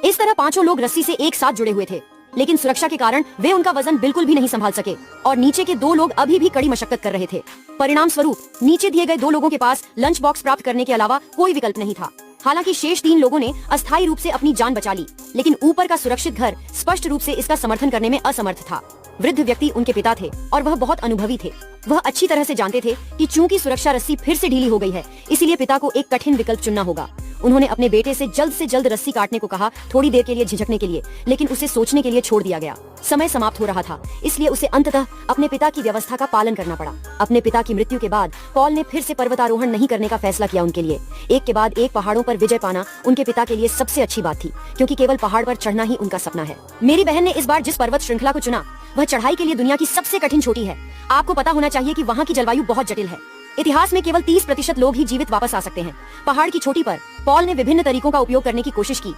इस तरह पांचों लोग रस्सी से एक साथ जुड़े हुए थे, लेकिन सुरक्षा के कारण वे उनका वजन बिल्कुल भी नहीं संभाल सके और नीचे के 2 लोग अभी भी कड़ी मशक्कत कर रहे थे। परिणाम स्वरूप नीचे दिए गए 2 लोगों के पास लंच बॉक्स प्राप्त करने के अलावा कोई विकल्प नहीं था। हालांकि शेष 3 लोगों ने अस्थायी रूप से अपनी जान बचा ली, लेकिन ऊपर का सुरक्षित घर स्पष्ट रूप से इसका समर्थन करने में असमर्थ था। वृद्ध व्यक्ति उनके पिता थे और वह बहुत अनुभवी थे। वह अच्छी तरह से जानते थे कि चूंकि सुरक्षा रस्सी फिर से ढीली हो गई है, इसीलिए पिता को एक कठिन विकल्प चुनना होगा। उन्होंने अपने बेटे से जल्द रस्सी काटने को कहा, थोड़ी देर के लिए झिझकने के लिए, लेकिन उसे सोचने के लिए छोड़ दिया गया। समय समाप्त हो रहा था, इसलिए उसे अंततः अपने पिता की व्यवस्था का पालन करना पड़ा। अपने पिता की मृत्यु के बाद पॉल ने फिर से पर्वतारोहण नहीं करने का फैसला किया उनके लिए। एक के बाद एक पहाड़ों पर विजय पाना उनके पिता के लिए सबसे अच्छी बात थी, क्योंकि केवल पहाड़ पर चढ़ना ही उनका सपना है। मेरी बहन ने इस बार जिस पर्वत श्रृंखला को चुना, वह चढ़ाई के लिए दुनिया की सबसे कठिन चोटी है। आपको पता होना चाहिए कि वहाँ की जलवायु बहुत जटिल है। इतिहास में केवल 30% लोग ही जीवित वापस आ सकते हैं। पहाड़ की चोटी पर पॉल ने विभिन्न तरीकों का उपयोग करने की कोशिश की।